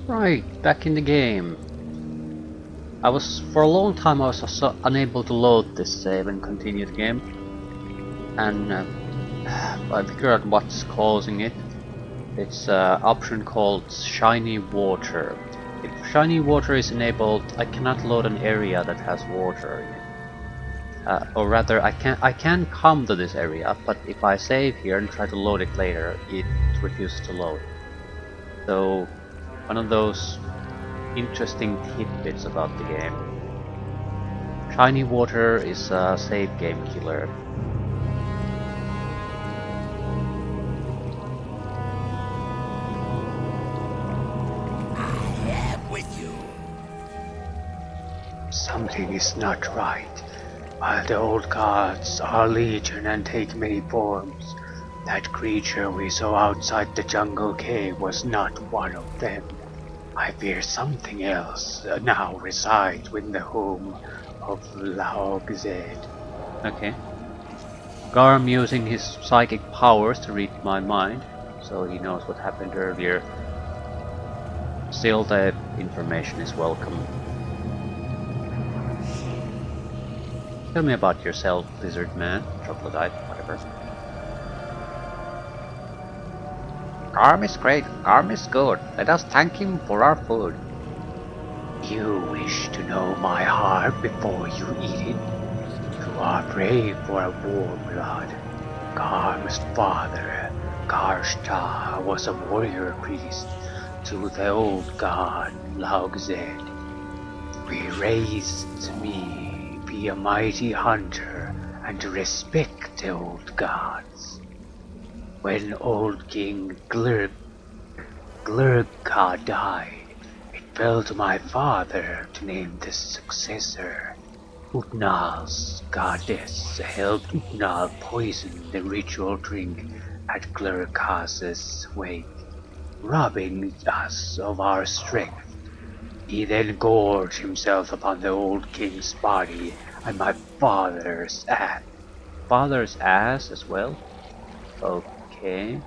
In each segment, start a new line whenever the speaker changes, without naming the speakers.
Right, back in the game. For a long time I was also unable to load this save and continue the game. And I figured out what's causing it. It's an option called Shiny Water. If Shiny Water is enabled, I cannot load an area that has water in it. Or rather, I can come to this area, but if I save here and try to load it later, it refuses to load. So, one of those interesting tidbits about the game. Shiny Water is a save game killer.
I am with you.
Something is not right. While the old gods are legion and take many forms, that creature we saw outside the jungle cave was not one of them. I fear something else now resides within the home of Laog Zed.
Okay. Garm using his psychic powers to read my mind, so he knows what happened earlier. Still, the information is welcome. Tell me about yourself, lizard man, troglodyte, whatever. Garm is great, Garm is good. Let us thank him for our food.
You wish to know my heart before you eat it? You are brave for a warm blood. Garm's father, Karshta, was a warrior priest to the old god Laog Zed. We raised me be a mighty hunter and to respect the old gods. When old King Glurka died, it fell to my father to name the successor. Utnal's goddess helped Utnal poison the ritual drink at Glurka's wake, robbing us of our strength. He then gorged himself upon the old king's body and my father's ass.
Father's ass as well? Okay.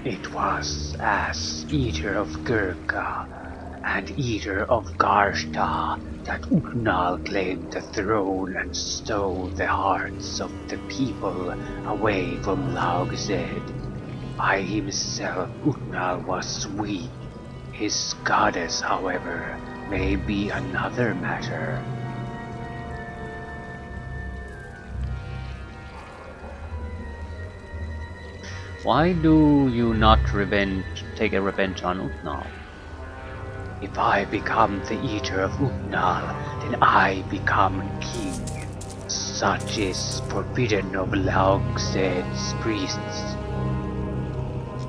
It was as Eater of Gurkha and Eater of Garshta that Utnal claimed the throne and stole the hearts of the people away from Laog Zed. By himself, Utnal was weak. His goddess, however, may be another matter.
Why do you not take a revenge on Utnal?
If I become the Eater of Utnal, then I become king. Such is forbidden of Laog Zed's priests.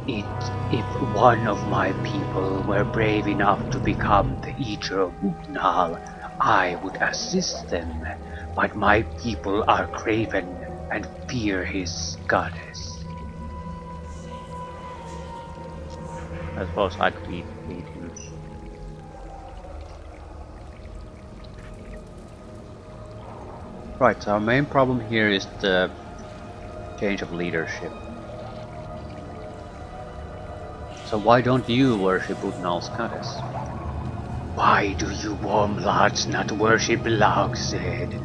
If one of my people were brave enough to become the Eater of Utnal, I would assist them, but my people are craven and fear his goddess.
I suppose I could eat him. Right, so our main problem here is the change of leadership. So why don't you worship Utnal's goddess?
Why do you warmbloods not worship Laog Zed?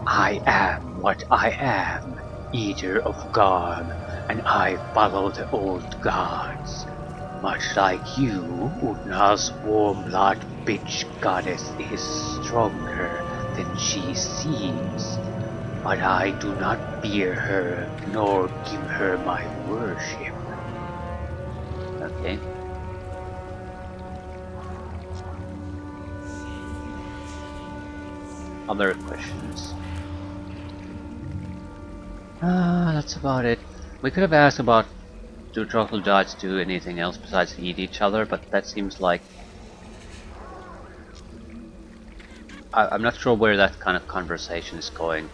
I am what I am, Eater of Garm, and I follow the old gods. Much like you, Utnal's warmblood bitch goddess is stronger than she seems, but I do not fear her nor give her my worship.
Okay. Other questions? That's about it. We could have asked about do troglodytes do anything else besides eat each other, but that seems like I'm not sure where that kind of conversation is going.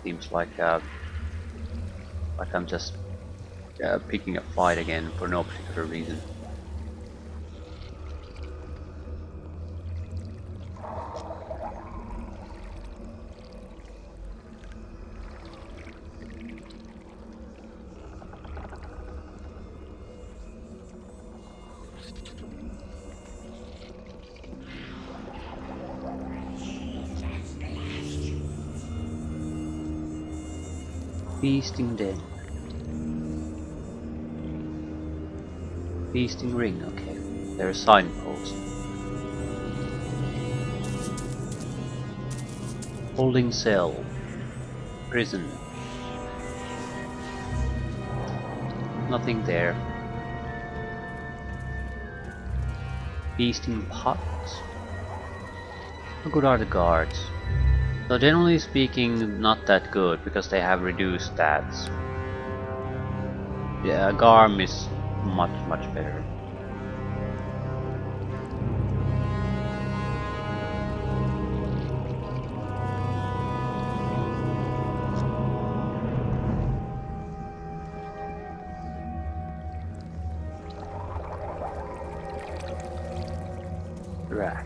Seems like I'm just picking a fight again for no particular reason. Feasting Den. Feasting Ring, okay. There's a signpost. Holding Cell. Prison. Nothing there. Feasting Pot. How good are the guards? So generally speaking, not that good, because they have reduced stats. Yeah, Garm is much better. Rack.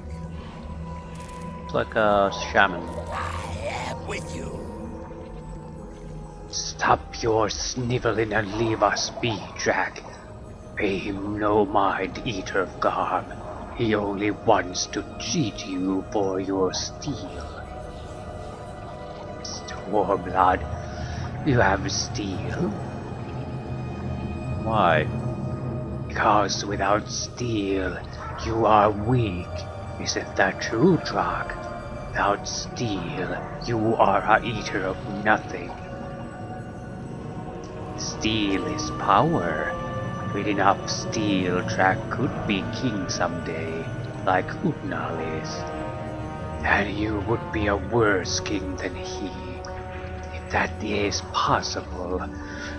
It's like a shaman.
I am with you.
Stop your sniveling and leave us be, Drac. Pay him no mind, Eater of Garm. He only wants to cheat you for your steel. Stormblood, you have steel?
Why?
Because without steel, you are weak. Isn't that true, Drac? Without steel, you are a eater of nothing. Steel is power. With enough steel, Drac could be king someday, like Utnal is. And you would be a worse king than he. If that is possible,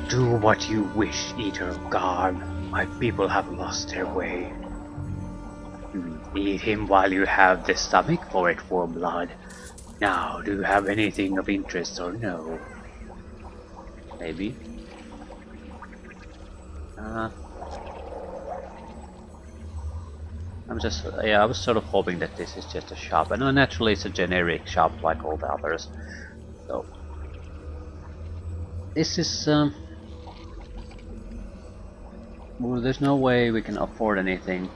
do what you wish, Eater of Garm. My people have lost their way. Eat him while you have the stomach for it, Warmblood. Now, do you have anything of interest or no?
Maybe. I was sort of hoping that this is just a shop, and naturally it's a generic shop like all the others. So this is well, there's no way we can afford anything.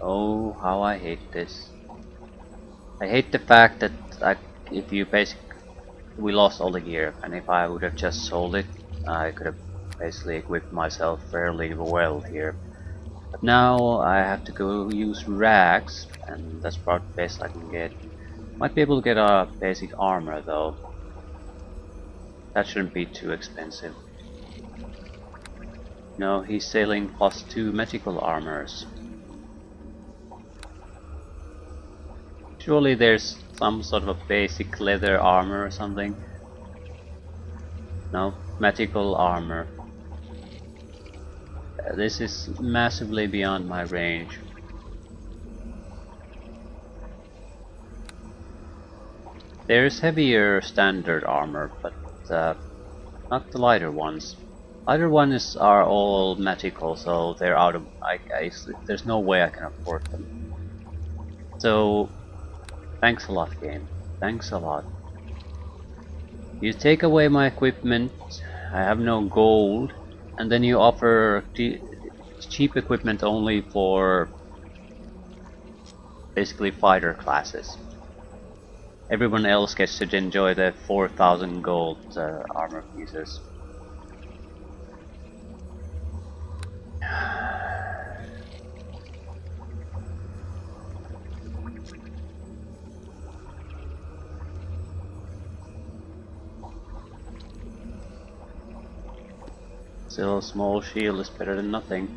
Oh, how I hate this. I hate the fact that if you we lost all the gear, and if I would have just sold it, I could have basically equipped myself fairly well here. But now I have to go use rags, and that's about the best I can get. Might be able to get a basic armor though. That shouldn't be too expensive. No, he's selling +2 magical armors. Surely there's some sort of a basic leather armor or something. No, magical armor. This is massively beyond my range. There's heavier standard armor, but not the lighter ones. Lighter ones are all magical, so they're out of. There's no way I can afford them. So, thanks a lot, game. Thanks a lot. You take away my equipment. I have no gold. And then you offer cheap equipment only for basically fighter classes. Everyone else gets to enjoy the 4,000 gold armor pieces. Still, a small shield is better than nothing.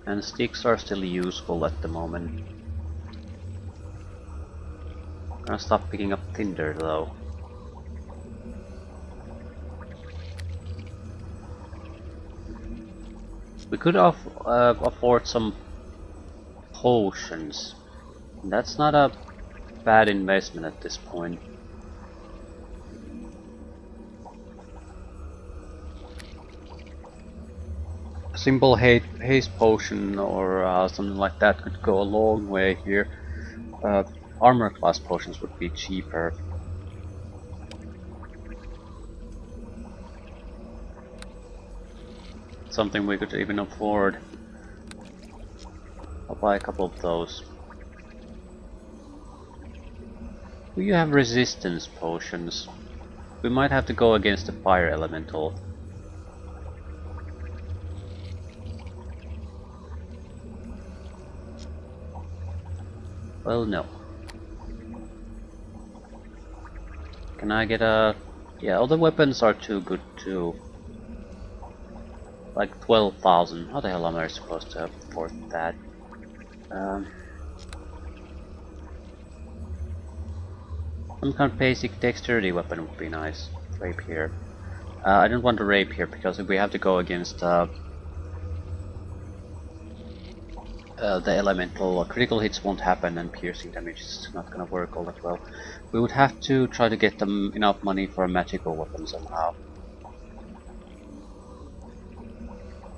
And sticks are still useful at the moment. I'm gonna stop picking up tinder though. We could afford some potions. That's not a bad investment at this point. A simple haste potion or something like that could go a long way here. Armor class potions would be cheaper. Something we could even afford. I'll buy a couple of those. Do you have resistance potions? We might have to go against the fire elemental. Well, no. Can I get a... Yeah, all the weapons are too good too. Like 12,000. How the hell am I supposed to afford that? Some kind of basic dexterity weapon would be nice. Rapier. I don't want a rapier because if we have to go against the elemental, critical hits won't happen and piercing damage is not gonna work all that well. We would have to try to get them enough money for a magical weapon somehow.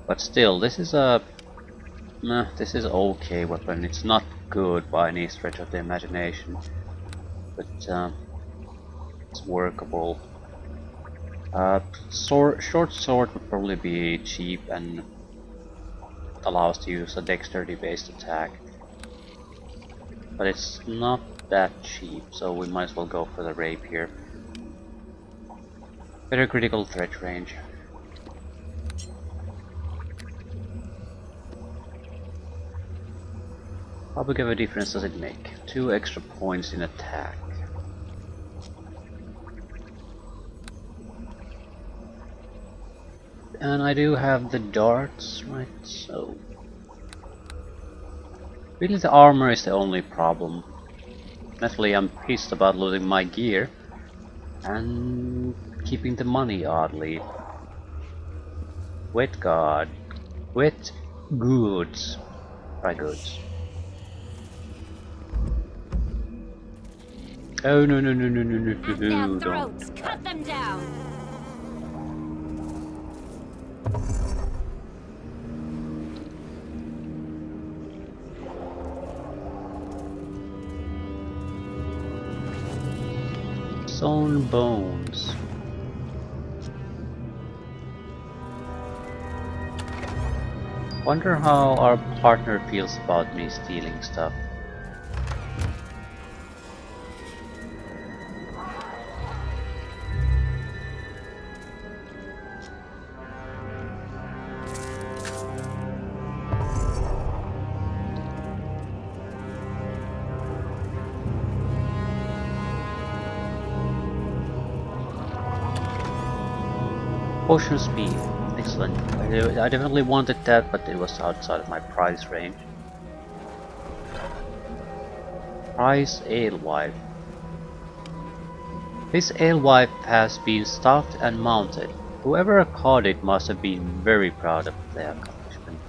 But still, this is a... this is okay weapon. It's not good by any stretch of the imagination. But it's workable. Short sword would probably be cheap and allow us to use a dexterity based attack. But it's not that cheap, so we might as well go for the rapier. Better critical threat range. How big of a difference does it make? 2 extra points in attack. And I do have the darts, right? So really the armor is the only problem. Naturally I'm pissed about losing my gear and keeping the money oddly. Wet guard. Wet goods. Dry goods. Oh no no no no no no
At their
no!
throats, cut them down.
Sewn bones. Wonder how our partner feels about me stealing stuff. Potion speed, excellent. I definitely wanted that, but it was outside of my price range. Price Alewife. This Alewife has been stuffed and mounted. Whoever caught it must have been very proud of their accomplishment.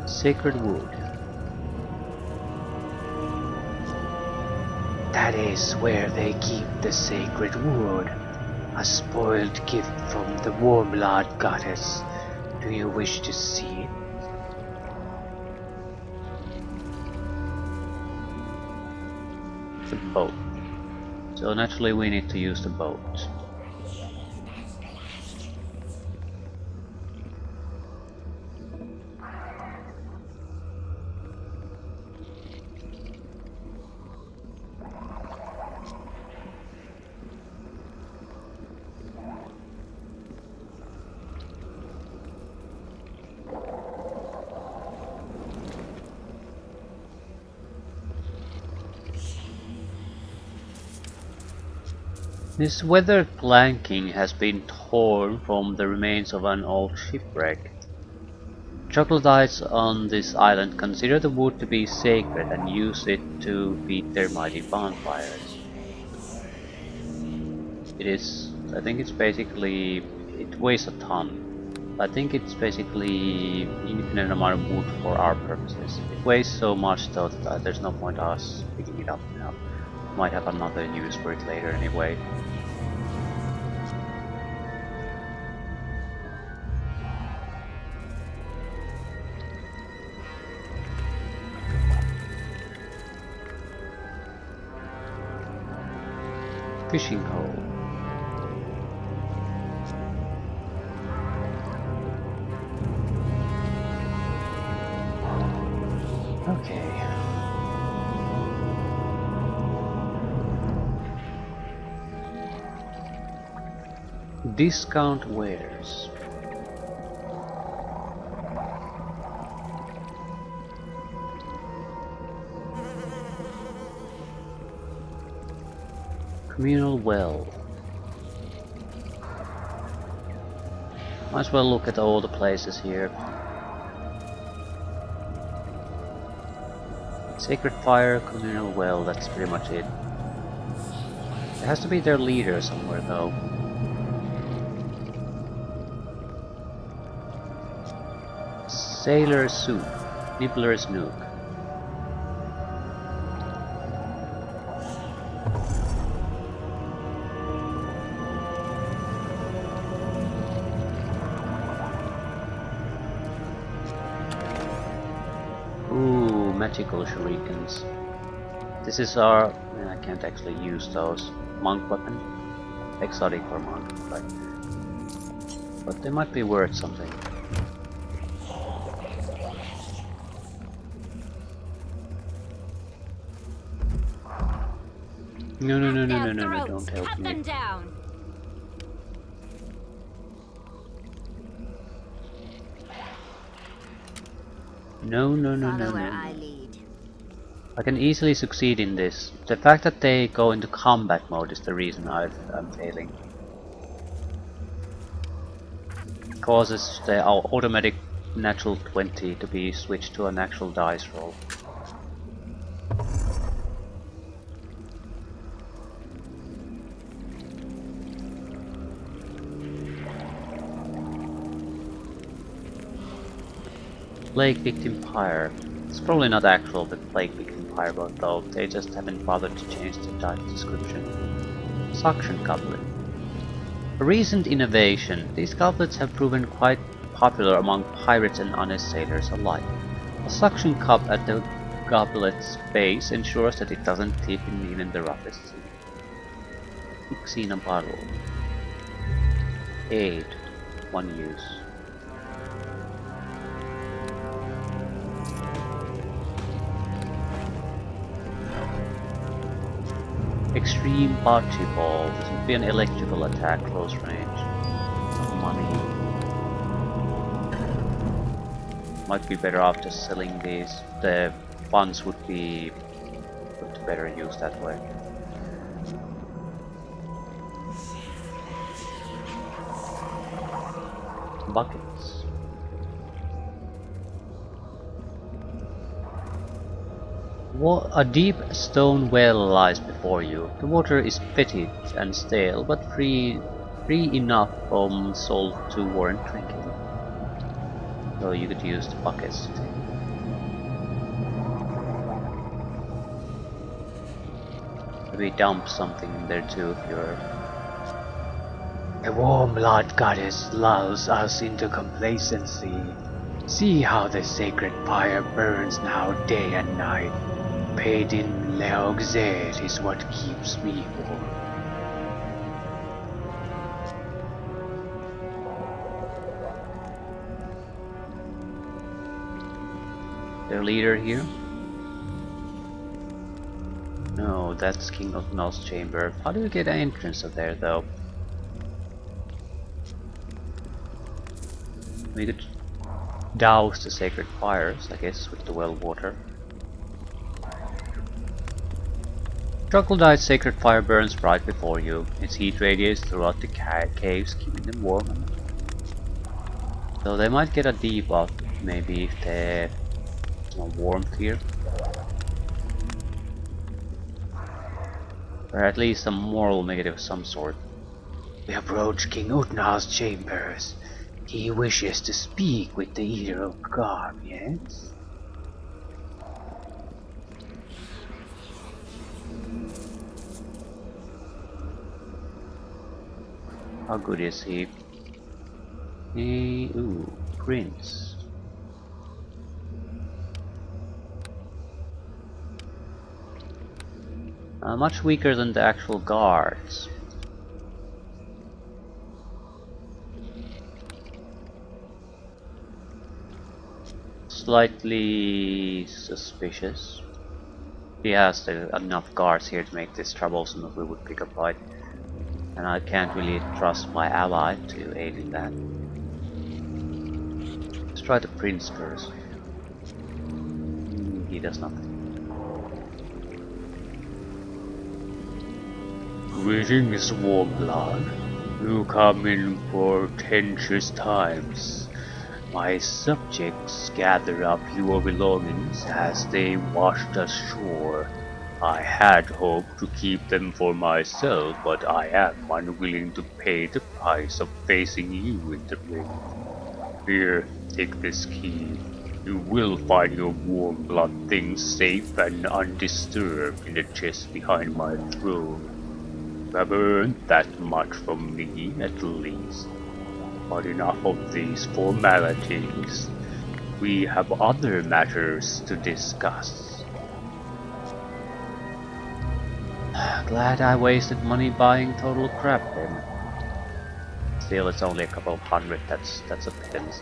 Sacred wood.
That is where they keep the sacred wood. A spoiled gift from the Warmlord goddess. Do you wish to see it?
The boat. So naturally we need to use the boat. This weathered planking has been torn from the remains of an old shipwreck. Troglodytes on this island consider the wood to be sacred and use it to feed their mighty bonfires. I think it's basically, it weighs a ton. I think it's basically infinite amount of wood for our purposes. It weighs so much though that there's no point us picking it up now. Might have another use for it later anyway. Fishing hole. Okay. Discount wares. Communal well. Might as well look at all the places here. Sacred Fire, Communal Well, that's pretty much it. There has to be their leader somewhere though. Sailor Soup, Nibbler's Nook. Ooh, magical shurikens. This is our... I can't actually use those. Monk weapon? Exotic for monk, right? But they might be worth something. No, don't help
Cut
me.
them down.
No.
Follow where I lead.
I can easily succeed in this. The fact that they go into combat mode is the reason I'm failing. It causes the automatic natural 20 to be switched to an actual dice roll. Plague Victim Pyre. It's probably not actual the Plague Victim Pyre, but though they just haven't bothered to change the dice description. Suction Goblet. A recent innovation, these goblets have proven quite popular among pirates and honest sailors alike. A suction cup at the goblet's base ensures that it doesn't tip in even the roughest sea. Xena bottle. Aid. One use. Extreme Archie Ball. This would be an electrical attack, close range. Money. Might be better off just selling these. The funds would be put to better use that way. Buckets. A deep stone well lies before you. The water is fetid and stale, but free enough from salt to warrant drinking. So you could use the buckets. Maybe dump something in there too if you're...
The warm Lord Goddess lulls us into complacency. See how the sacred fire burns now day and night. Paidin Leogzed is what keeps me warm.
Their leader here? No, that's King of Null's chamber. How do we get an entrance of there though? We could douse the sacred fires, I guess, with the well water. Troglodyte's sacred fire burns right before you. Its heat radiates throughout the caves, keeping them warm. So they might get a debuff, maybe, if there's no warmth here. Or at least some moral negative of some sort.
We approach King Utnar's chambers. He wishes to speak with the Eater of God, yes?
How good is he? Ooh, Prince. Much weaker than the actual guards. Slightly suspicious. He has enough guards here to make this troublesome if we would pick a fight. And I can't really trust my ally to aid in that. Let's try the prince first. He does nothing.
Greetings, Warmblood. You come in portentous times. My subjects gather up your belongings as they washed ashore. I had hoped to keep them for myself, but I am unwilling to pay the price of facing you in the ring. Here, take this key. You will find your Warmblood things safe and undisturbed in the chest behind my throne. You have earned that much from me, at least. But enough of these formalities. We have other matters to discuss.
Glad I wasted money buying total crap then. Still, it's only a couple of hundred, that's a pittance.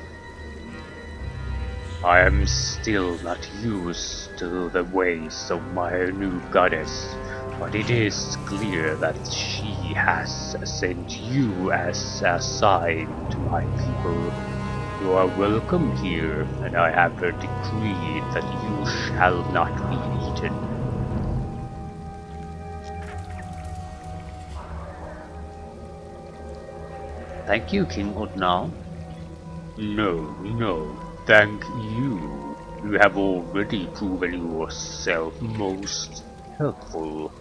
I am still not used to the ways of my new goddess, but it is clear that she has sent you as a sign to my people. You are welcome here, and I have her decree that you shall not be eaten.
Thank you, King Udnal.
No, thank you. You have already proven yourself most helpful.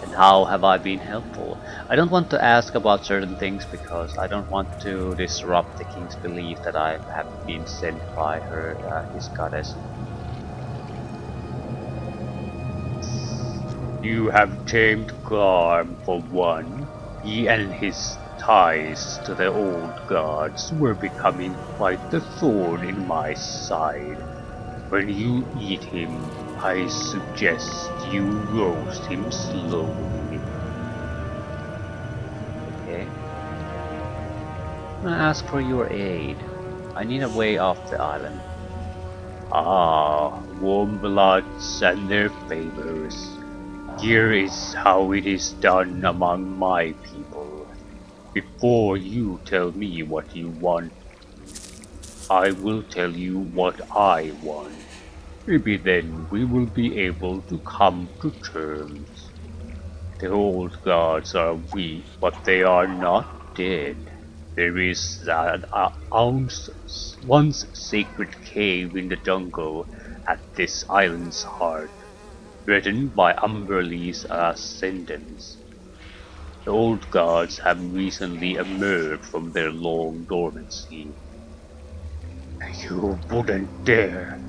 And how have I been helpful? I don't want to ask about certain things because I don't want to disrupt the king's belief that I have been sent by her, his goddess.
You have tamed Garm for one. He and his ties to the old gods were becoming quite the thorn in my side. When you eat him, I suggest you roast him slowly.
Okay. I'm gonna ask for your aid. I need a way off the island.
Warmbloods and their favors. Here is how it is done among my people. Before you tell me what you want, I will tell you what I want. Maybe then we will be able to come to terms. The old gods are weak, but they are not dead. There is that once sacred cave in the jungle at this island's heart, threatened by Umberlee's ascendants. The old gods have recently emerged from their long dormancy. You wouldn't dare.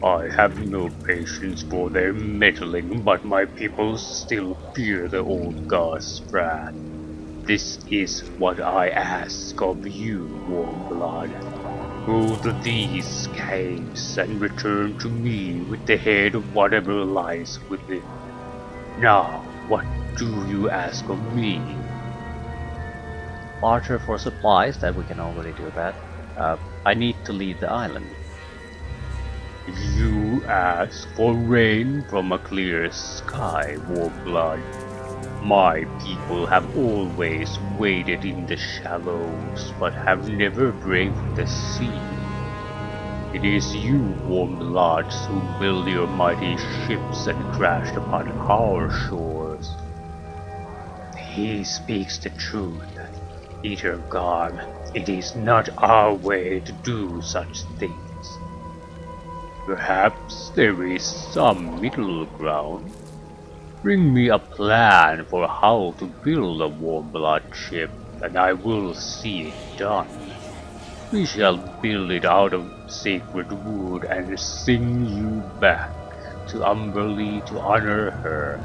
I have no patience for their meddling, but my people still fear the old gods' wrath. This is what I ask of you, Warmblood. Go to these caves and return to me with the head of whatever lies within. Now, what do you ask of me?
Barter for supplies, that we can already do that. I need to leave the island.
You ask for rain from a clear sky, Warmblood. My people have always waded in the shallows, but have never braved the sea. It is you, Warmbloods, who build your mighty ships and crash upon our shores. He speaks the truth, Eater Garm. It is not our way to do such things. Perhaps there is some middle ground. Bring me a plan for how to build a Warmblood ship, and I will see it done. We shall build it out of sacred wood and sing you back to Umberlee to honor her.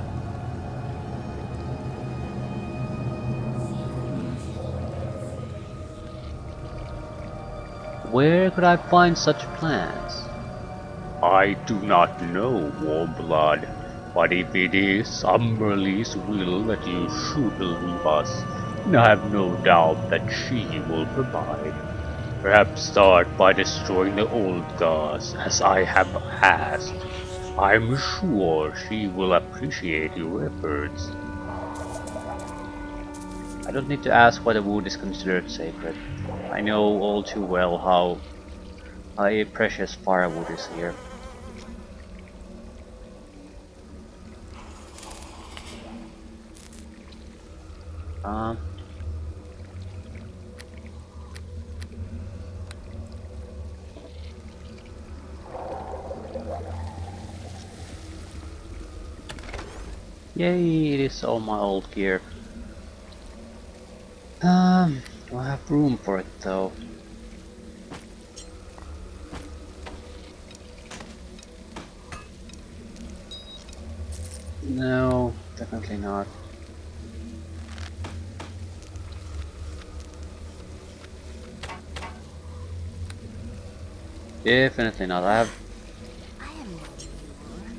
Where could I find such plans?
I do not know, Warmblood, but if it is Umberlee's will that you should leave us, then I have no doubt that she will provide. Perhaps start by destroying the old gods, as I have asked. I'm sure she will appreciate your efforts.
I don't need to ask why the wood is considered sacred. I know all too well how precious firewood is here. Yay, it is all my old gear. Do I have room for it though? No, definitely not. Definitely not.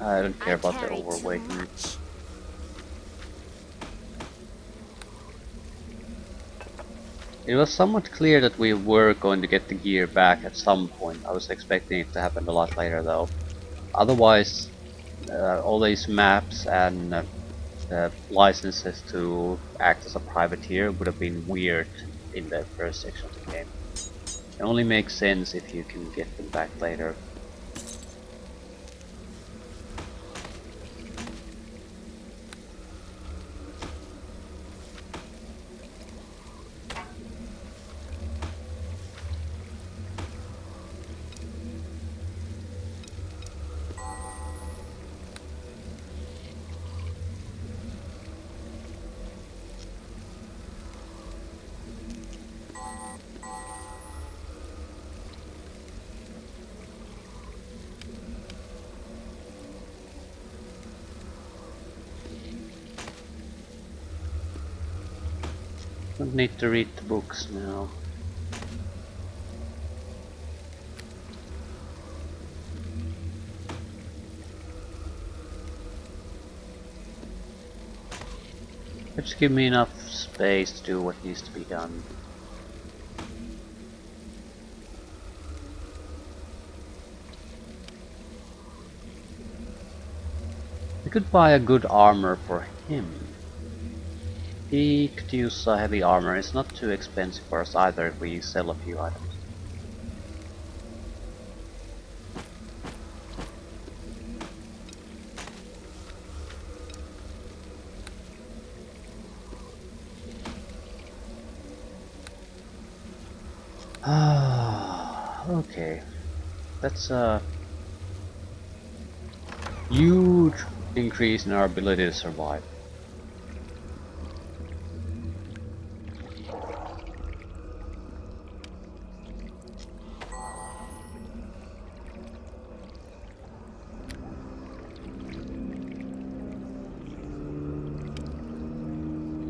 I don't care about the overweight. It was somewhat clear that we were going to get the gear back at some point. I was expecting it to happen a lot later though. Otherwise, all these maps and licenses to act as a privateer would have been weird in the first section of the game. It only makes sense if you can get them back later. Don't need to read the books now. Just give me enough space to do what needs to be done. We could buy a good armor for him. He could use heavy armor. It's not too expensive for us either if we sell a few items. Okay, that's a huge increase in our ability to survive.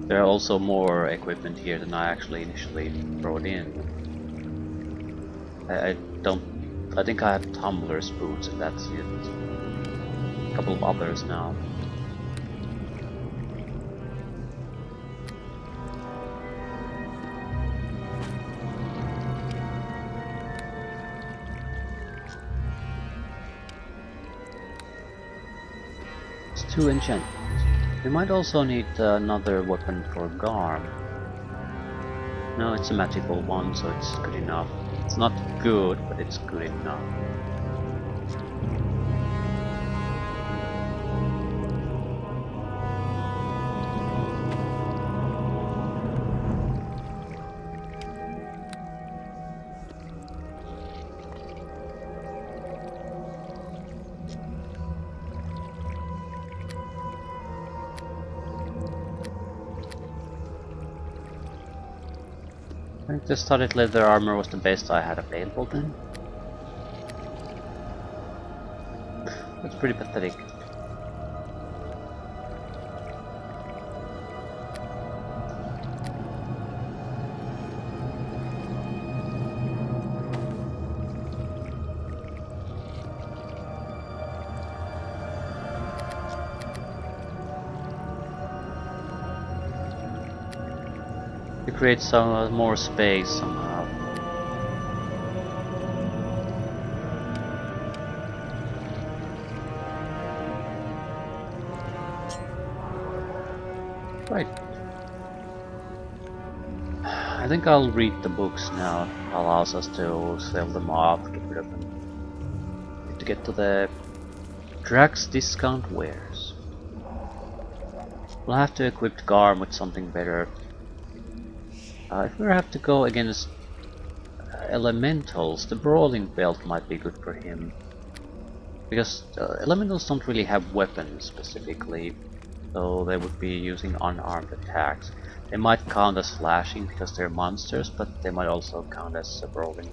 There are also more equipment here than I actually initially brought in. I think I have tumbler's boots and that's it. A couple of others now. It's 2 enchantments. We might also need another weapon for Garm. No, it's a magical one, so it's good enough. It's not good, but it's good enough. I think the studded leather armor was the best I had available then. That's pretty pathetic. to create some more space somehow. Right. I think I'll read the books now. Allows us to sell them off, get rid of them. Need to get to the Drax discount wares. We'll have to equip Garm with something better. If we have to go against elementals, the brawling belt might be good for him. Because elementals don't really have weapons specifically, so they would be using unarmed attacks. They might count as slashing because they're monsters, but they might also count as brawling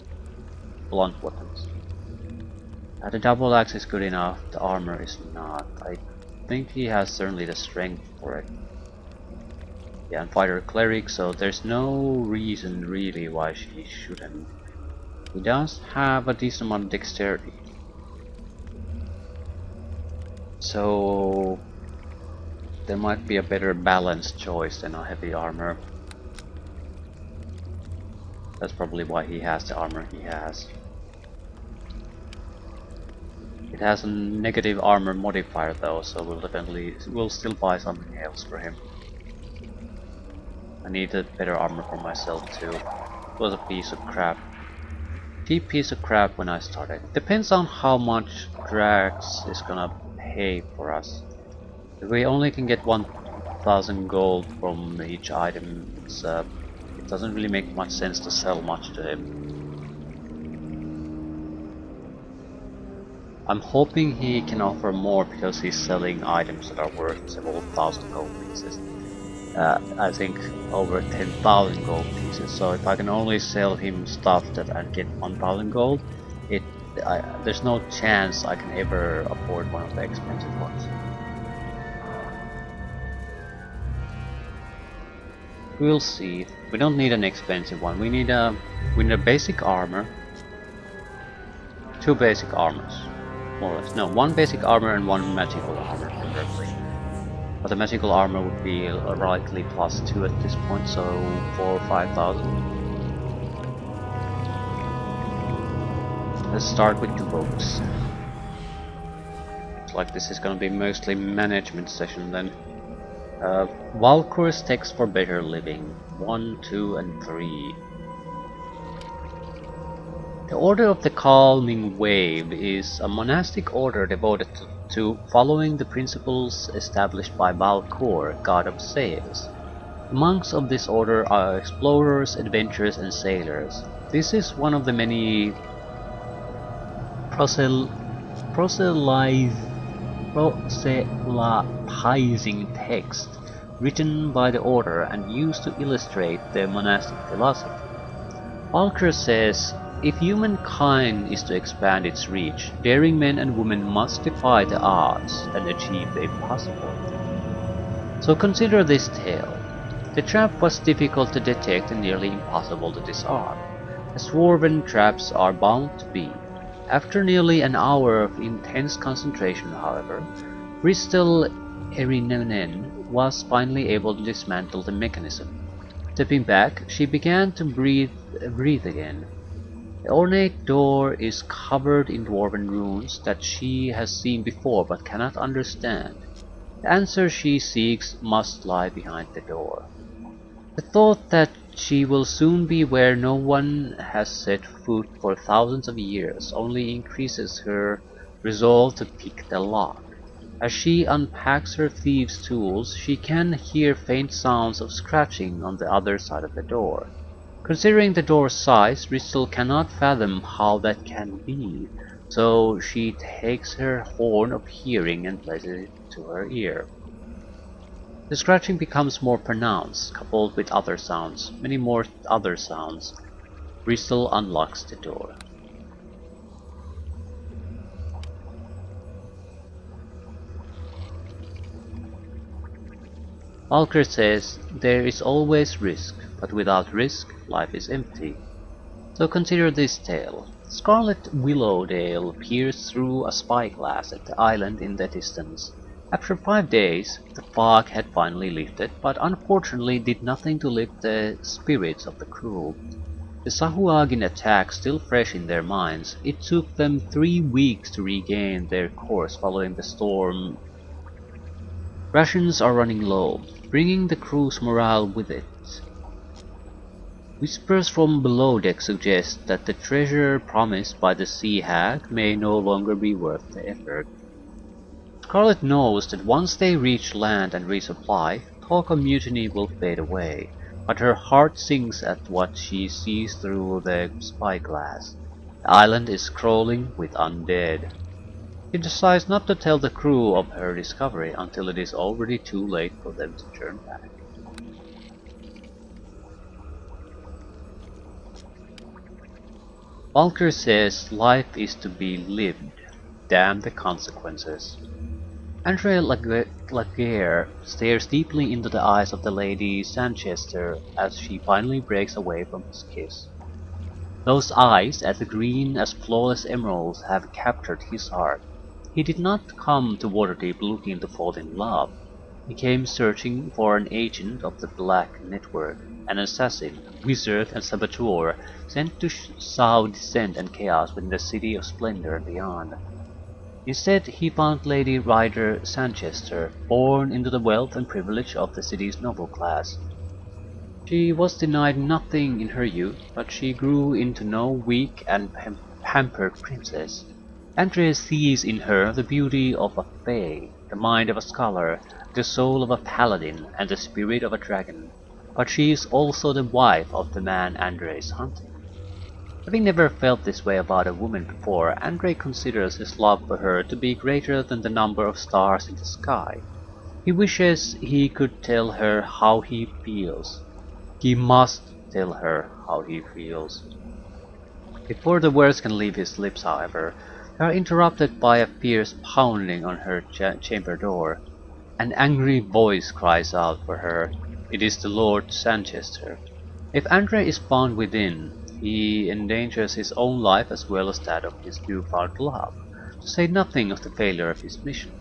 blunt weapons. The double axe is good enough, the armor is not. I think he has certainly the strength for it. Yeah, and fighter cleric, so there's no reason really why she shouldn't. He does have a decent amount of dexterity. So there might be a better balanced choice than a heavy armor. That's probably why he has the armor he has. It has a negative armor modifier though, so we'll still buy something else for him. I needed better armor for myself too. It was a piece of crap. Cheap piece of crap when I started. Depends on how much Drax is gonna pay for us. If we only can get 1000 gold from each item, it doesn't really make much sense to sell much to him. I'm hoping he can offer more because he's selling items that are worth several thousand gold pieces. I think over 10,000 gold pieces. So if I can only sell him stuff that I get 1000 gold, there's no chance I can ever afford one of the expensive ones. We'll see. We don't need an expensive one. We need a basic armor. 2 basic armors, more or less. No, 1 basic armor and 1 magical armor, preferably. But the magical armor would be likely +2 at this point, so 4,000 or 5,000. Let's start with the books. Looks like this is gonna be mostly management session then. Valkor's Text for Better Living 1, 2 and 3. The Order of the Calming Wave is a monastic order devoted to following the principles established by Valkor, god of sails. The monks of this order are explorers, adventurers and sailors. This is one of the many proselytizing texts written by the order and used to illustrate their monastic philosophy. Valkor says, if humankind is to expand its reach, daring men and women must defy the odds and achieve the impossible. So consider this tale. The trap was difficult to detect and nearly impossible to disarm, as dwarven traps are bound to be. After nearly an hour of intense concentration, however, Bristol Erinenen was finally able to dismantle the mechanism. Stepping back, she began to breathe again. The ornate door is covered in dwarven runes that she has seen before but cannot understand. The answer she seeks must lie behind the door. The thought that she will soon be where no one has set foot for thousands of years only increases her resolve to pick the lock. As she unpacks her thieves' tools, she can hear faint sounds of scratching on the other side of the door. Considering the door's size, Bristol cannot fathom how that can be, so she takes her horn of hearing and places it to her ear. The scratching becomes more pronounced, coupled with other sounds, many more other sounds. Bristol unlocks the door. Valkyr says, there is always risk, but without risk, life is empty. So consider this tale. Scarlet Willowdale peers through a spyglass at the island in the distance. After 5 days, the fog had finally lifted, but unfortunately did nothing to lift the spirits of the crew. The Sahuagin attack still fresh in their minds, it took them 3 weeks to regain their course following the storm. Rations are running low, bringing the crew's morale with it. Whispers from below deck suggest that the treasure promised by the Sea Hag may no longer be worth the effort. Scarlet knows that once they reach land and resupply, talk of mutiny will fade away, but her heart sinks at what she sees through the spyglass. The island is crawling with undead. She decides not to tell the crew of her discovery until it is already too late for them to turn back. Valkyr says life is to be lived, damn the consequences. Andre Laguerre stares deeply into the eyes of the Lady Sanchester as she finally breaks away from his kiss. Those eyes, as green as flawless emeralds, have captured his heart. He did not come to Waterdeep looking to fall in love. He came searching for an agent of the Black Network, an assassin, wizard and saboteur sent to sow dissent and chaos within the City of Splendor and beyond. Instead, he found Lady Ryder Sanchester, born into the wealth and privilege of the city's noble class. She was denied nothing in her youth, but she grew into no weak and pampered princess. Andre sees in her the beauty of a fae, the mind of a scholar, the soul of a paladin, and the spirit of a dragon. But she is also the wife of the man Andre is hunting. Having never felt this way about a woman before, Andre considers his love for her to be greater than the number of stars in the sky. He wishes he could tell her how he feels. He must tell her how he feels. Before the words can leave his lips, however, they are interrupted by a fierce pounding on her chamber door. An angry voice cries out for her. It is the Lord Sanchester. If Andre is found within, he endangers his own life as well as that of his newfound love, to say nothing of the failure of his mission.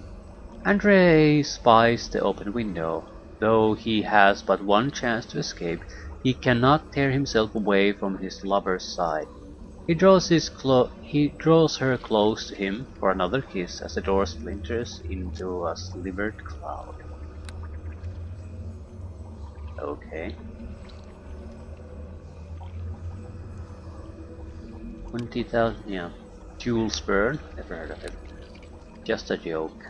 Andre spies the open window. Though he has but one chance to escape, he cannot tear himself away from his lover's side. He draws her close to him for another kiss as the door splinters into a slivered cloud. Okay. 20,000, yeah. Jules Verne, never heard of it. Just a joke.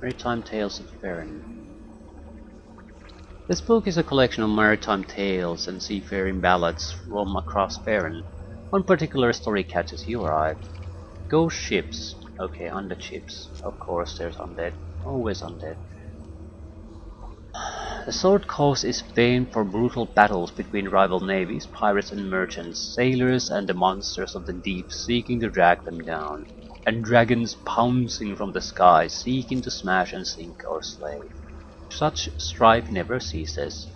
Maritime Tales of Faerun. This book is a collection of maritime tales and seafaring ballads from across Faerun. One particular story catches your eye. Ghost ships. Okay, undead ships. Of course there's undead. Always undead. The Sword Coast is famed for brutal battles between rival navies, pirates and merchants, sailors and the monsters of the deep seeking to drag them down, and dragons pouncing from the sky seeking to smash and sink or slay. Such strife never ceases.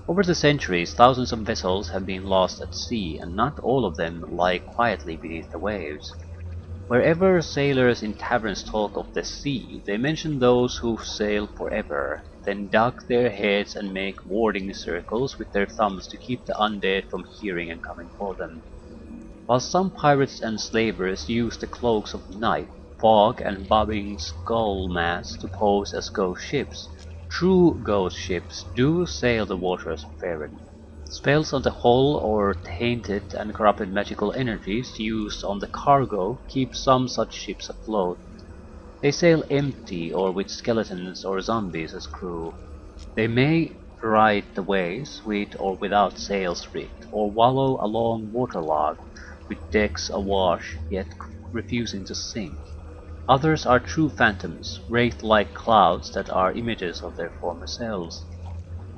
Over the centuries, thousands of vessels have been lost at sea, and not all of them lie quietly beneath the waves. Wherever sailors in taverns talk of the sea, they mention those who sail forever, then duck their heads and make warding circles with their thumbs to keep the undead from hearing and coming for them. While some pirates and slavers use the cloaks of night, fog and bobbing skull masks to pose as ghost ships, true ghost ships do sail the waters of Faerun. Spells on the hull or tainted and corrupted magical energies used on the cargo keep some such ships afloat. They sail empty or with skeletons or zombies as crew. They may ride the waves with or without sails rigged, or wallow along waterlogged with decks awash yet refusing to sink. Others are true phantoms, wraith-like clouds that are images of their former selves.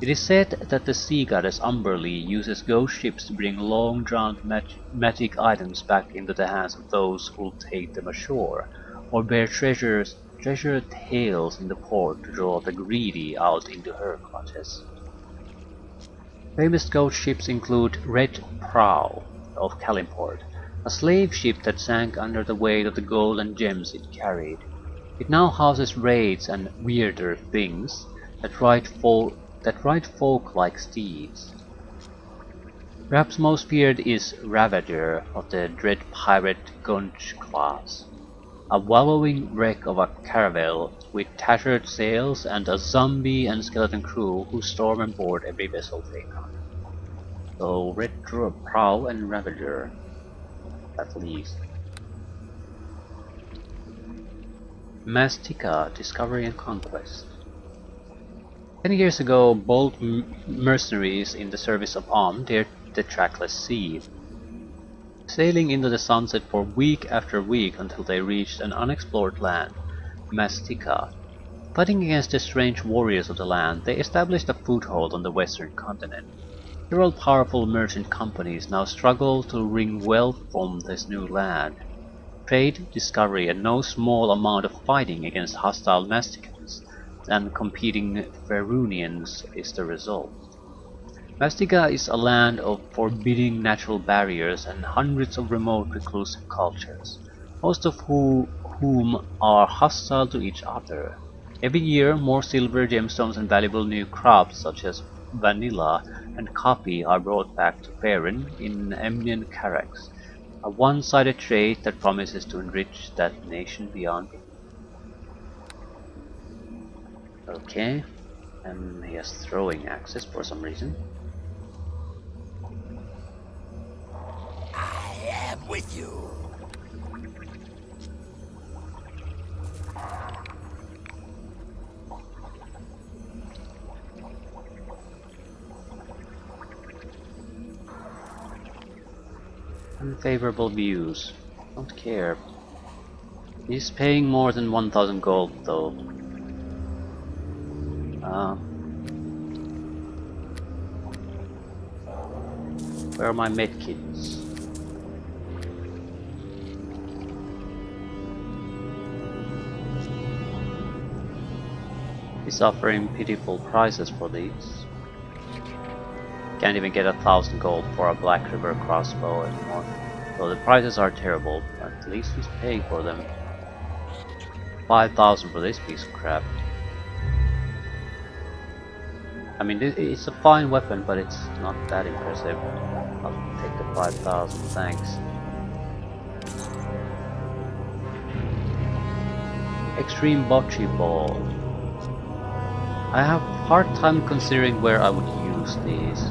It is said that the sea goddess Umberlee uses ghost ships to bring long-drawn magic items back into the hands of those who'll take them ashore, or bear treasure tales in the port to draw the greedy out into her clutches. Famous ghost ships include Red Prow of Kalimport, a slave ship that sank under the weight of the gold and gems it carried. It now houses wraiths and weirder things that ride folk like steeds. Perhaps most feared is Ravager of the dread pirate Gunch class, a wallowing wreck of a caravel with tattered sails and a zombie and skeleton crew who storm and board every vessel they come. So Retro Prow and Ravager, at least. Mastika, Discovery and Conquest. 10 years ago, bold mercenaries in the service of Om dared the trackless sea, sailing into the sunset for week after week until they reached an unexplored land, Mastika. Fighting against the strange warriors of the land, they established a foothold on the western continent. Several powerful merchant companies now struggle to wring wealth from this new land. Trade, discovery, and no small amount of fighting against hostile Masticans and competing Ferunians is the result. Mastika is a land of forbidding natural barriers and hundreds of remote reclusive cultures, most of whom are hostile to each other. Every year, more silver, gemstones, and valuable new crops such as vanilla and coffee are brought back to Faerun in Emnian Carax, a one-sided trade that promises to enrich that nation beyond. Okay, and he has throwing axes for some reason.
I am with you.
Unfavorable views. Don't care. He's paying more than 1000 gold though. Where are my medkits? He's offering pitiful prices for these. Can't even get 1000 gold for a Black River crossbow anymore. So the prices are terrible, but at least he's paying for them. 5000 for this piece of crap. I mean, it's a fine weapon, but it's not that impressive. I'll take the 5000, thanks. Extreme Bocce Ball. I have a hard time considering where I would use these.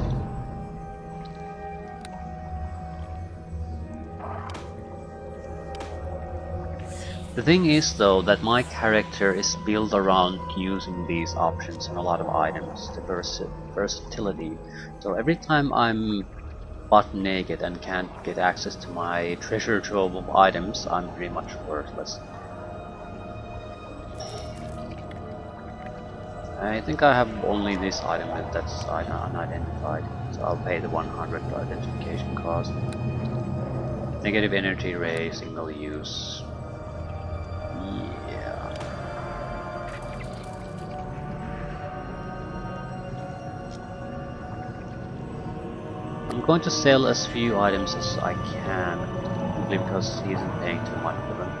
The thing is though that my character is built around using these options and a lot of items, the versatility. So every time I'm butt naked and can't get access to my treasure trove of items, I'm pretty much worthless. I think I have only this item that's unidentified, so I'll pay the 100 identification cost. Negative energy ray, signal use. Yeah. I'm going to sell as few items as I can, simply because he isn't paying too much for them.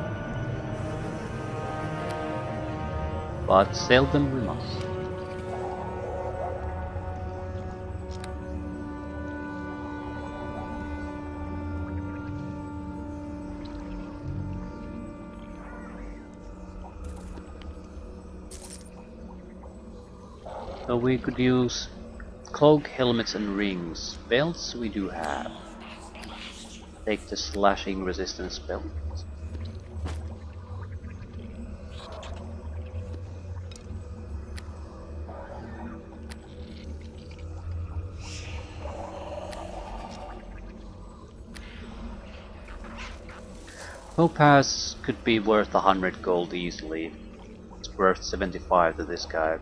But sell them we must. So we could use cloak, helmets and rings. Belts we do have. Take the slashing resistance belt. Topaz could be worth 100 gold easily. It's worth 75 to this guy.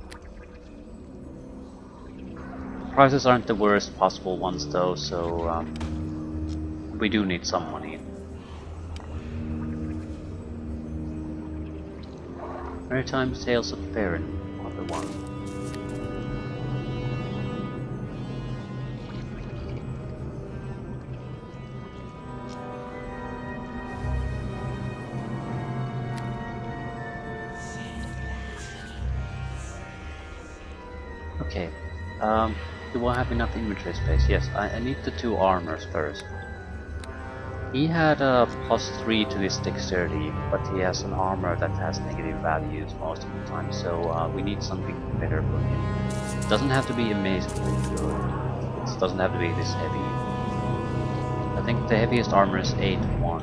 Prices aren't the worst possible ones though, so we do need some money. Maritime Sales of Faerun, another one. Okay. Do I have enough inventory space? Yes, I need the 2 armors first. He had a +3 to his dexterity, but he has an armor that has negative values most of the time, so we need something better for him. It doesn't have to be amazingly good. It doesn't have to be this heavy. I think the heaviest armor is 8-1.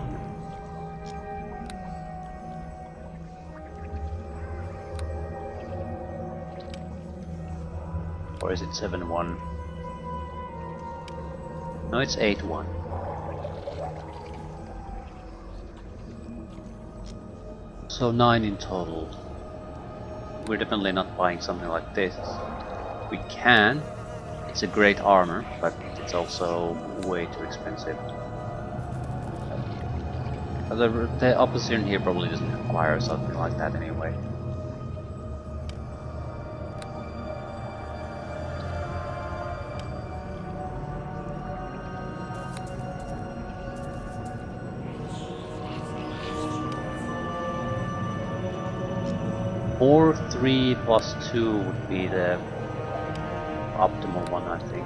Or is it 7-1? No, it's 8-1. So 9 in total. We're definitely not buying something like this. We can. It's a great armor, but it's also way too expensive. The opposition here probably doesn't require something like that anyway. Or 3 + 2 would be the optimal one, I think.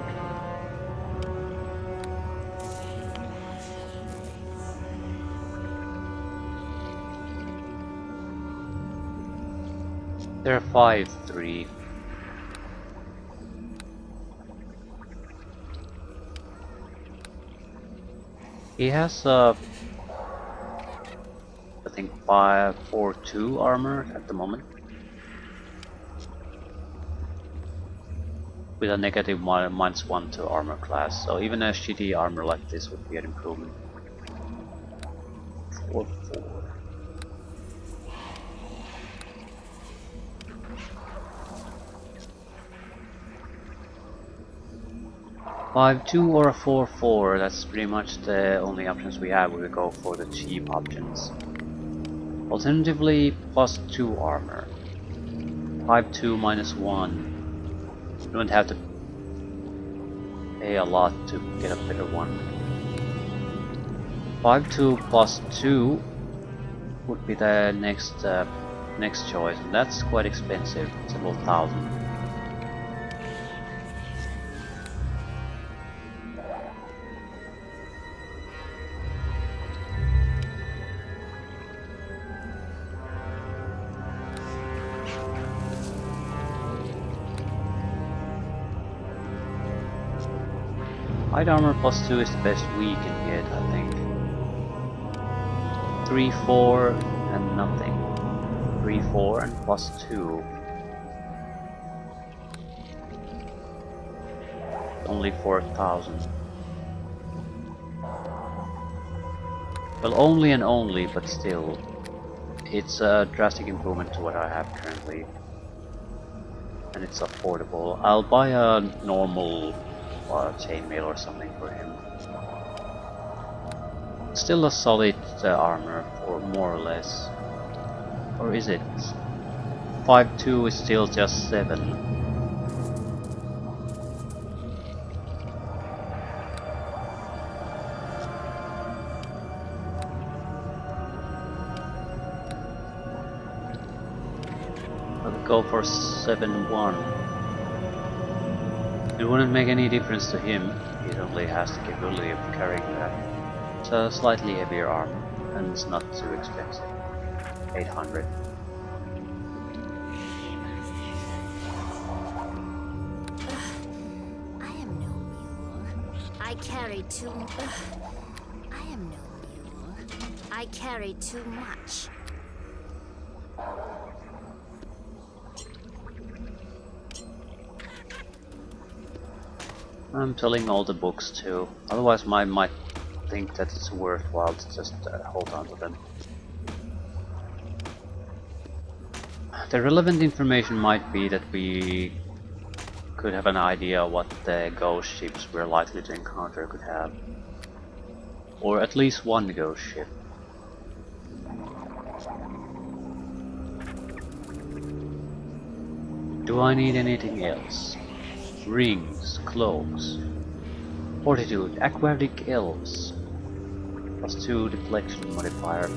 They're 5-3. He has I think 5-4-2 armor at the moment. With a negative -1 to armor class, so even a shitty armor like this would be an improvement. 4-4. (5-2) or a 4-4, that's pretty much the only options we have when we go for the cheap options. Alternatively, +2 armor. 5-2 -1. You don't have to pay a lot to get a better one. 5-2 + 2 would be the next choice, and that's quite expensive, several thousand. Light armor +2 is the best we can get, I think. 3-4 and nothing. 3-4 and +2. Only 4,000. Well, only and only, but still. It's a drastic improvement to what I have currently. And it's affordable. I'll buy a normal chainmail or something for him. Still a solid armor, or more or less. Or is it? 5-2 is still just 7. I'll go for 7-1. It wouldn't make any difference to him. He only has the capability of carrying that. It's a slightly heavier armor, and it's not too expensive. 800.
I am no mule. I carry too. I am no mule. I carry too much.
I'm telling all the books too, otherwise I might think that it's worthwhile to just hold on to them. The relevant information might be that we could have an idea what the ghost ships we're likely to encounter could have. Or at least one ghost ship. Do I need anything else? Rings, cloaks, fortitude, aquatic elves, +2 deflection modifier,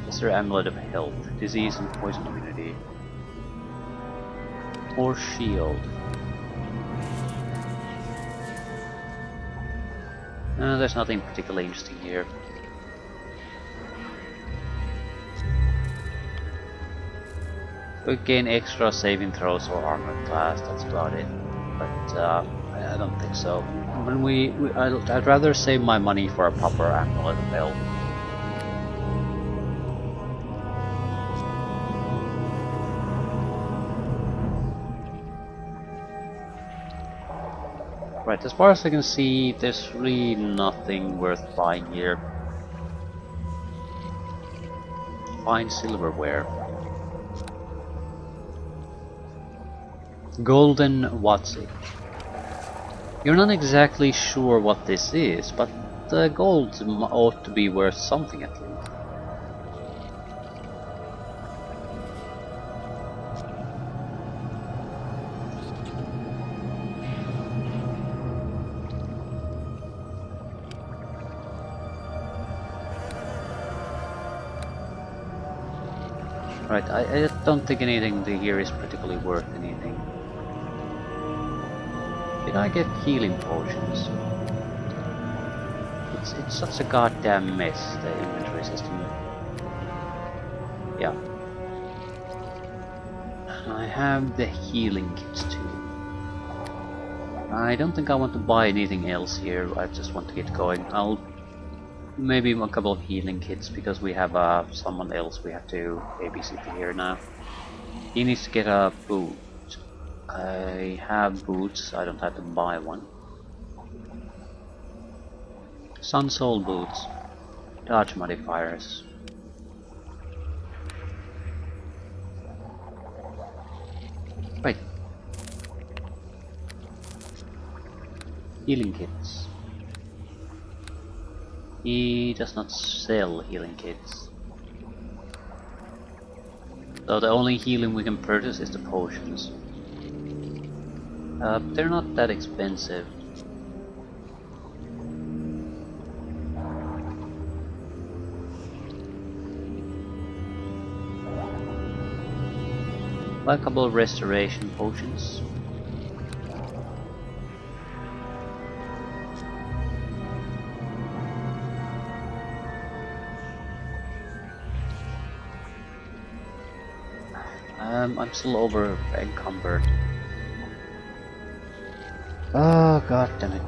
lesser amulet of health, disease and poison immunity. or shield. There's nothing particularly interesting here. We gain extra saving throws or armor class, that's about it. But I don't think so. When I'd rather save my money for a proper amulet belt. Right, as far as I can see, there's really nothing worth buying here. Fine silverware. Golden Watsik. You're not exactly sure what this is, but the gold ought to be worth something at least. Right, I don't think anything here is particularly worth anything. Did I get healing potions? It's such a goddamn mess, the inventory system. Yeah. I have the healing kits too. I don't think I want to buy anything else here, I just want to get going. I'll maybe a couple of healing kits because we have someone else we have to babysit here now. He needs to get a boot. I have boots, I don't have to buy one. Sun Soul boots. Dodge modifiers. Right. Healing kits. He does not sell healing kits. So the only healing we can purchase is the potions. They're not that expensive. Buy a couple of restoration potions. I'm still over encumbered. Oh god damn it.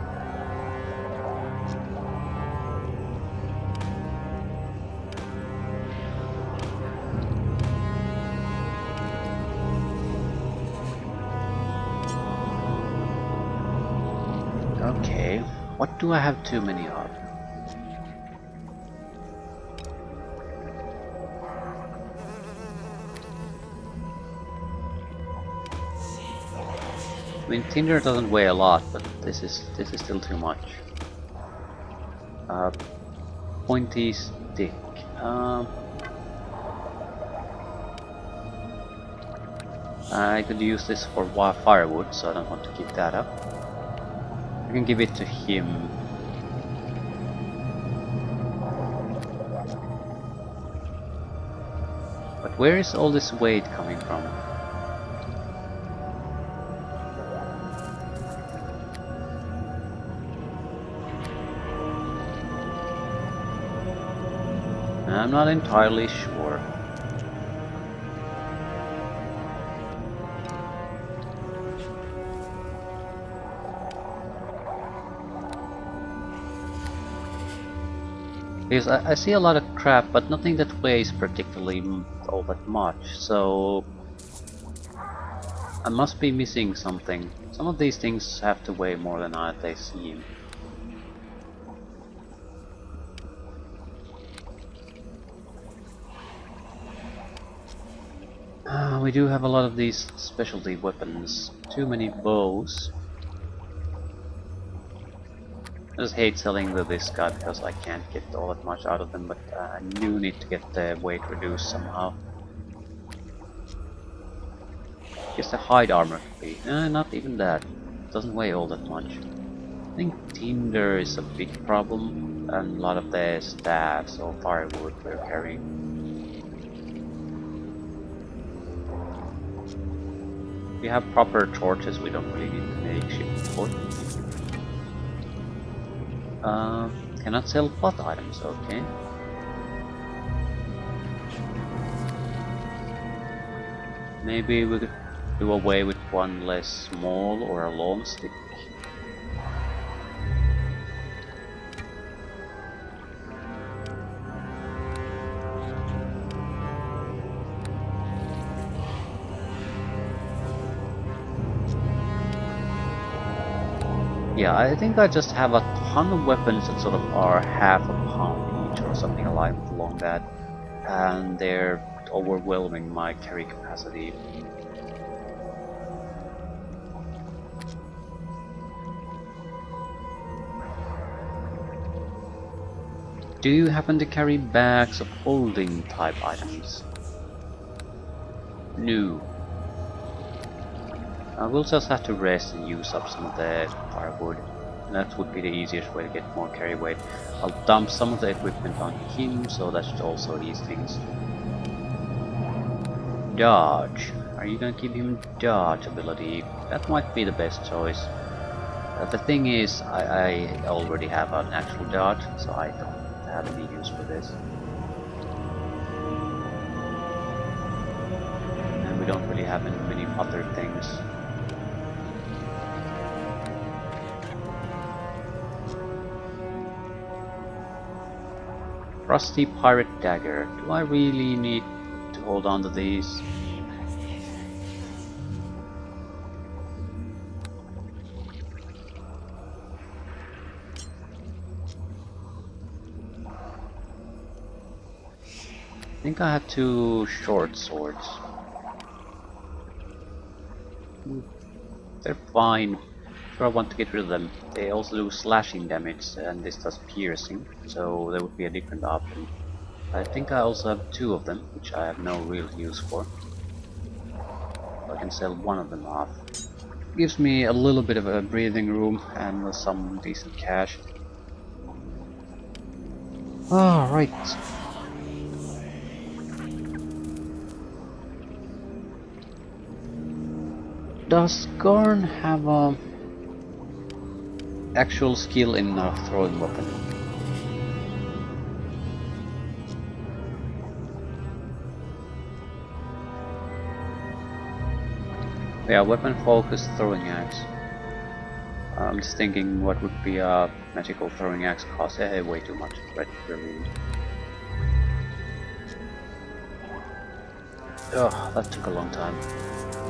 Okay, what do I have too many of? I mean, Tinder doesn't weigh a lot, but this is still too much. Pointy stick. I could use this for firewood, so I don't want to keep that up. I can give it to him. But where is all this weight coming from? I'm not entirely sure. Because I see a lot of crap, but nothing that weighs particularly all that much, so I must be missing something. Some of these things have to weigh more than they seem. We do have a lot of these specialty weapons. Too many bows. I just hate selling this guy because I can't get all that much out of them, but I do need to get the weight reduced somehow. Guess the hide armor could be. Not even that. It doesn't weigh all that much. I think tinder is a big problem, and a lot of the staffs or firewood we're carrying. we have proper torches, we don't really need to make ship for. Cannot sell plot items, okay. Maybe we could do away with one less small or a long stick. Yeah, I think I just have a ton of weapons that sort of are half a pound each or something along that, and they're overwhelming my carry capacity. Do you happen to carry bags of holding type items? No. I will just have to rest and use up some of the firewood. That would be the easiest way to get more carry weight. I'll dump some of the equipment on him, so that should also ease things. Dodge. Are you gonna give him dodge ability? That might be the best choice. The thing is, I already have an actual dodge, so I don't have any use for this. And we don't really have many other things. Rusty Pirate Dagger. Do I really need to hold on to these? I think I have 2 short swords. They're fine. Sure, I want to get rid of them. They also do slashing damage, and this does piercing, so there would be a different option. I think I also have 2 of them, which I have no real use for. I can sell one of them off. Gives me a little bit of a breathing room and some decent cash. Alright. Does Garn have a actual skill in a throwing weapon? Yeah, weapon focused throwing axe. I'm just thinking what would be a magical throwing axe cost. Way too much. Right, really. Ugh, that took a long time.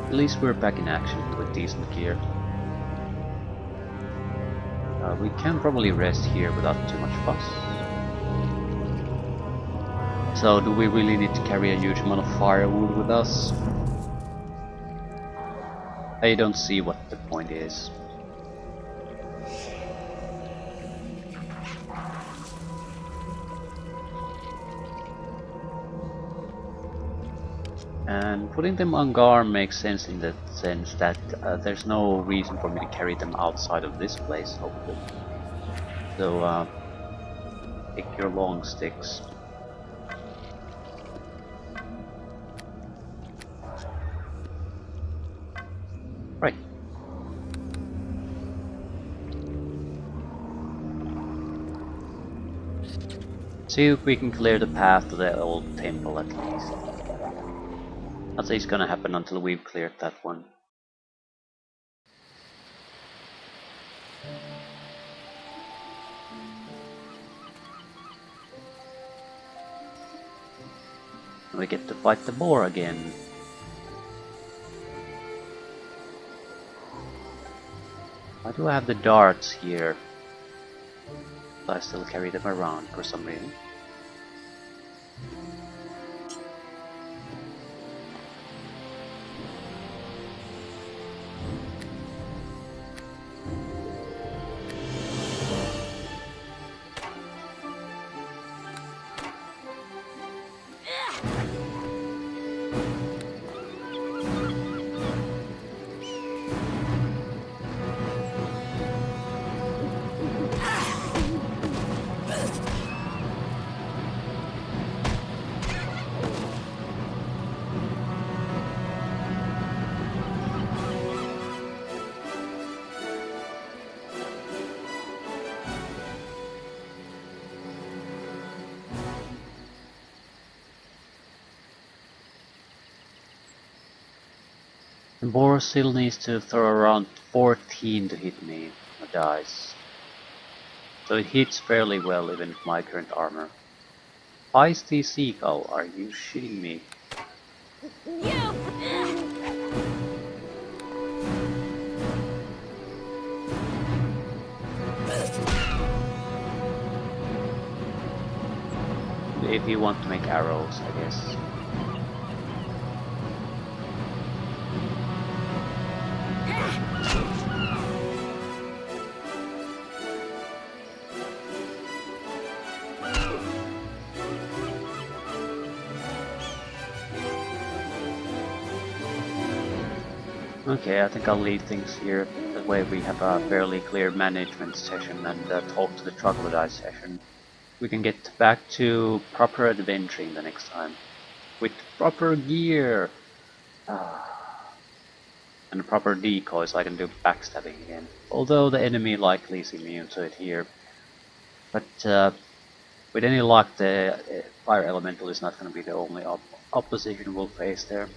At least we're back in action with decent gear. We can probably rest here without too much fuss. So, do we really need to carry a huge amount of firewood with us? I don't see what the point is. And putting them on guard makes sense in the sense that there's no reason for me to carry them outside of this place, hopefully. So, pick your long sticks. Right. See if we can clear the path to the old temple at least. That's it's gonna happen until we've cleared that one. We get to fight the boar again. Why do I have the darts here? But I still carry them around for some reason. And Borsil needs to throw around 14 to hit me with dice. So it hits fairly well even with my current armor. Feisty Seagull, are you shitting me? If you want to make arrows, I guess. Okay, I think I'll leave things here. That way we have a fairly clear management session and talk to the troglodyte session. We can get back to proper adventuring the next time. With proper gear! And proper decoys so I can do backstabbing again. Although the enemy likely is immune to it here. But with any luck the fire elemental is not going to be the only opposition we'll face there.